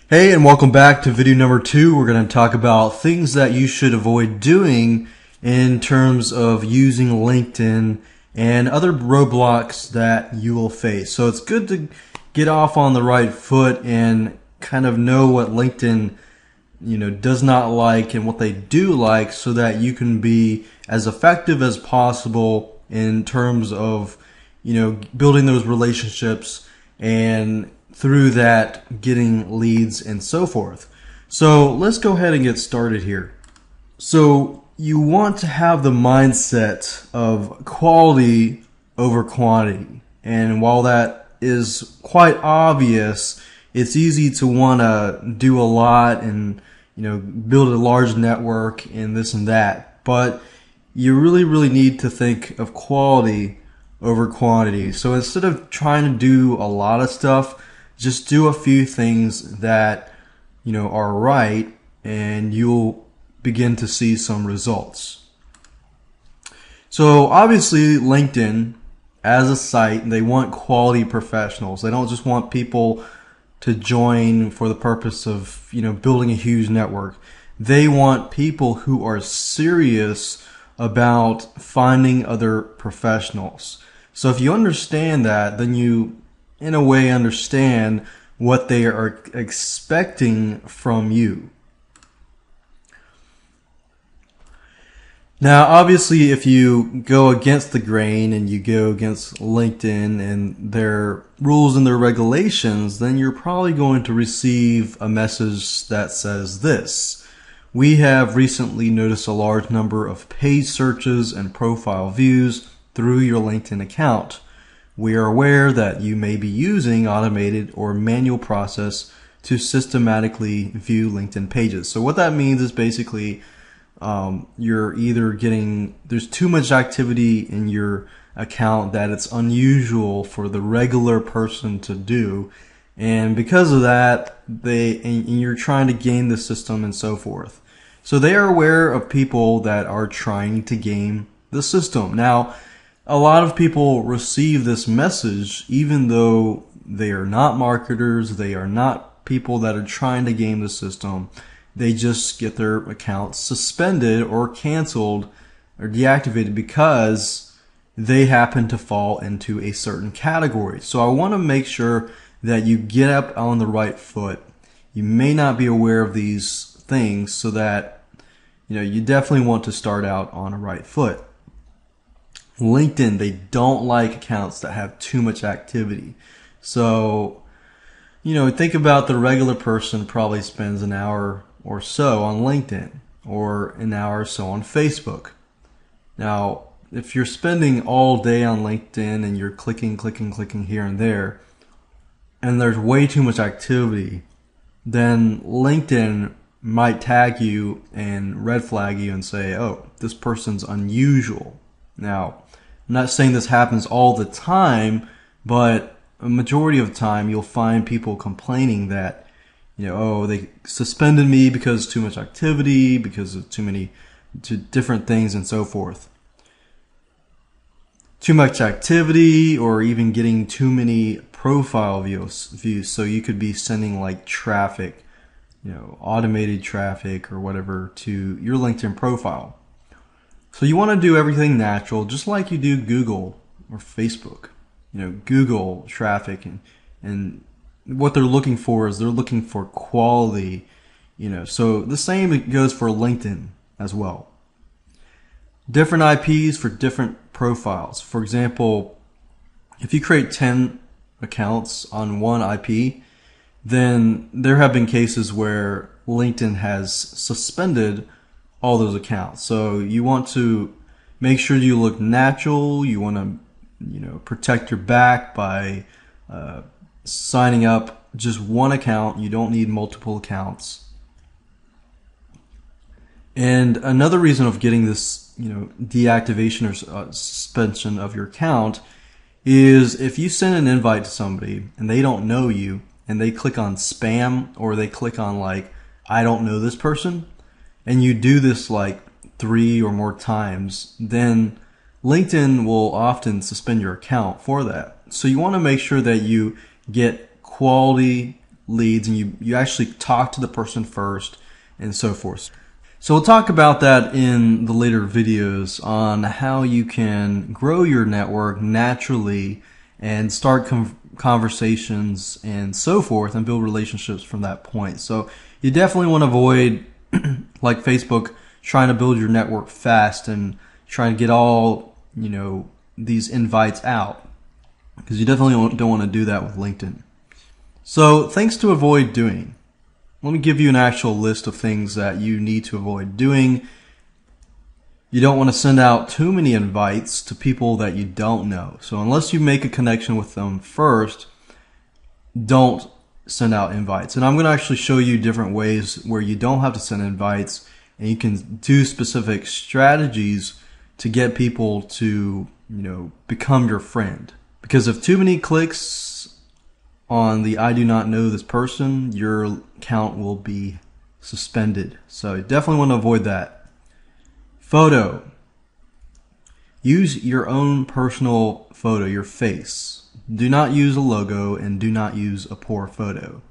Hey, and welcome back to video number 2. We're going to talk about things that you should avoid doing in terms of using LinkedIn and other roadblocks that you will face. So it's good to get off on the right foot and kind of know what LinkedIn, does not like and what they do like, so that you can be as effective as possible in terms of, building those relationships and through that getting leads and so forth. So let's go ahead and get started here. So you want to have the mindset of quality over quantity. And while that is quite obvious, it's easy to want to do a lot and build a large network and this and that. But you really need to think of quality over quantity. So instead of trying to do a lot of stuff, just do a few things that are right, and you'll begin to see some results. So obviously LinkedIn as a site, they want quality professionals. They don't just want people to join for the purpose of building a huge network. They want people who are serious about finding other professionals. So if you understand that, then you in a way understand what they are expecting from you. Now, obviously, if you go against the grain and you go against LinkedIn and their rules and their regulations, then you're probably going to receive a message that says this: we have recently noticed a large number of page searches and profile views through your LinkedIn account. We are aware that you may be using automated or manual process to systematically view LinkedIn pages. So what that means is basically you're either there's too much activity in your account that it's unusual for the regular person to do. And because of that, and you're trying to game the system and so forth. So they are aware of people that are trying to game the system. Now, a lot of people receive this message even though they are not marketers, they are not people that are trying to game the system. They just get their accounts suspended or canceled or deactivated because they happen to fall into a certain category. So I want to make sure that you get up on the right foot. You may not be aware of these things, so that you definitely want to start out on a right foot. LinkedIn, they don't like accounts that have too much activity. So, think about the regular person probably spends an hour or so on LinkedIn or an hour or so on Facebook. Now, if you're spending all day on LinkedIn and you're clicking here and there, and there's way too much activity, then LinkedIn might tag you and red flag you and say, oh, this person's unusual. Now, I'm not saying this happens all the time, but a majority of the time you'll find people complaining that, oh, they suspended me because of too much activity, because of too different things and so forth. Too much activity, or even getting too many profile views. So you could be sending like traffic, automated traffic or whatever to your LinkedIn profile. So you want to do everything natural, just like you do Google or Facebook. Google traffic, and what they're looking for is they're looking for quality. So the same goes for LinkedIn as well. Different IPs for different profiles. For example, if you create 10 accounts on one IP, then there have been cases where LinkedIn has suspended all those accounts. So you want to make sure you look natural. You want to, protect your back by signing up just one account. You don't need multiple accounts. And another reason of getting this, deactivation or suspension of your account is if you send an invite to somebody and they don't know you and they click on spam, or they click on like, I don't know this person, and you do this like 3 or more times, then LinkedIn will often suspend your account for that. So you want to make sure that you get quality leads and you actually talk to the person first and so forth. So we'll talk about that in the later videos on how you can grow your network naturally and start conversations and so forth and build relationships from that point. So you definitely want to avoid, like Facebook, trying to build your network fast and trying to get all, these invites out, because you definitely don't want to do that with LinkedIn. So things to avoid doing. Let me give you an actual list of things that you need to avoid doing. You don't want to send out too many invites to people that you don't know. So unless you make a connection with them first, don't send out invites. And I'm going to actually show you different ways where you don't have to send invites and you can do specific strategies to get people to, become your friend. Because if too many clicks on the I do not know this person, your account will be suspended. So you definitely want to avoid that. Photo. Use your own personal photo, your face. Do not use a logo and do not use a poor photo.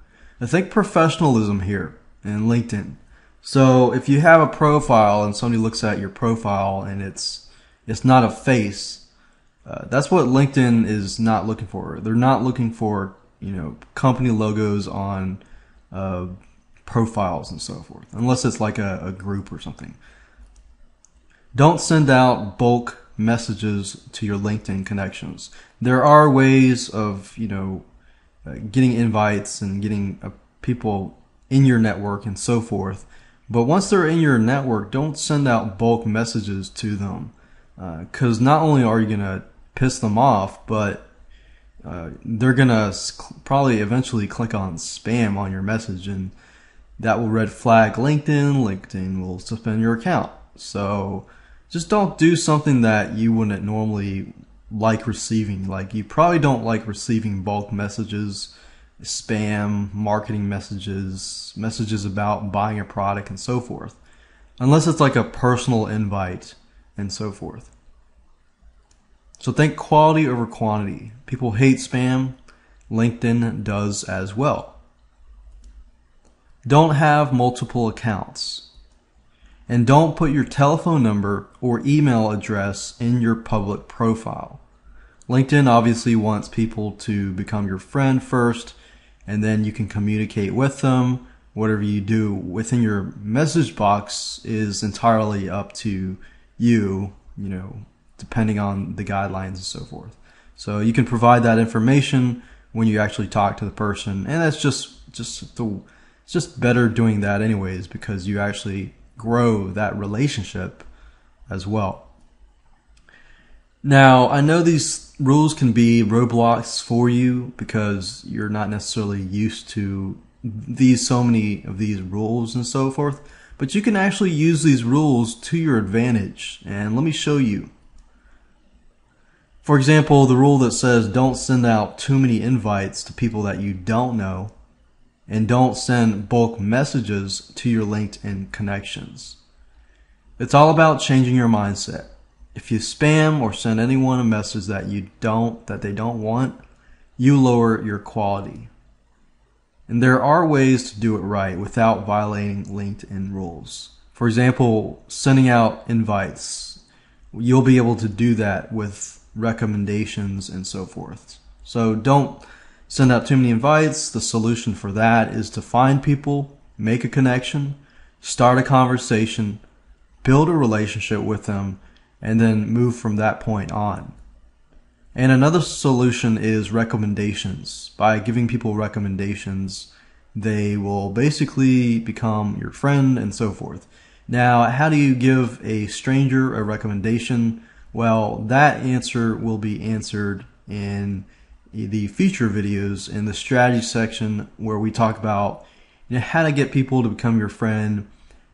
I think professionalism here in LinkedIn. So if you have a profile and somebody looks at your profile and it's not a face, that's what LinkedIn is not looking for. They're not looking for company logos on profiles and so forth, unless it's like a group or something. Don't send out bulk messages to your LinkedIn connections. There are ways of, getting invites and getting people in your network and so forth. But once they're in your network, don't send out bulk messages to them, because not only are you going to piss them off, but they're going to probably eventually click on spam on your message, and that will red flag LinkedIn. LinkedIn will suspend your account. So just don't do something that you wouldn't normally like receiving. Like, you probably don't like receiving bulk messages, spam, marketing messages, messages about buying a product and so forth, unless it's like a personal invite and so forth. So think quality over quantity. People hate spam. LinkedIn does as well. Don't have multiple accounts. And don't put your telephone number or email address in your public profile. LinkedIn obviously wants people to become your friend first, and then you can communicate with them. Whatever you do within your message box is entirely up to you, depending on the guidelines and so forth. So you can provide that information when you actually talk to the person, and that's it's just better doing that anyways, because you actually grow that relationship as well. Now, I know these rules can be roadblocks for you because you're not necessarily used to so many of these rules and so forth, but you can actually use these rules to your advantage, and let me show you. For example, the rule that says don't send out too many invites to people that you don't know, and don't send bulk messages to your LinkedIn connections. It's all about changing your mindset. If you spam or send anyone a message that they don't want, you lower your quality. And there are ways to do it right without violating LinkedIn rules. For example, sending out invites. You'll be able to do that with recommendations and so forth. So don't send out too many invites. The solution for that is to find people, make a connection, start a conversation, build a relationship with them, and then move from that point on. And another solution is recommendations. By giving people recommendations, they will basically become your friend and so forth. Now, how do you give a stranger a recommendation? Well, that answer will be answered in the future videos in the strategy section, where we talk about how to get people to become your friend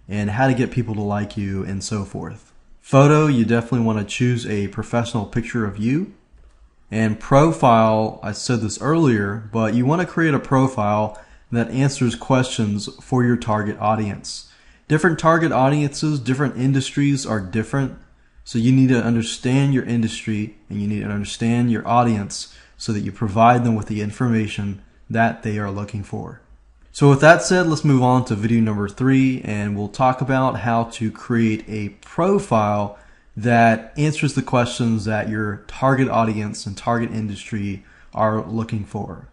and how to get people to like you and so forth. Photo, you definitely want to choose a professional picture of you. And profile, I said this earlier, but you want to create a profile that answers questions for your target audience. Different target audiences, different industries are different. So you need to understand your industry and you need to understand your audience so that you provide them with the information that they are looking for. So with that said, let's move on to video number 3, and we'll talk about how to create a profile that answers the questions that your target audience and target industry are looking for.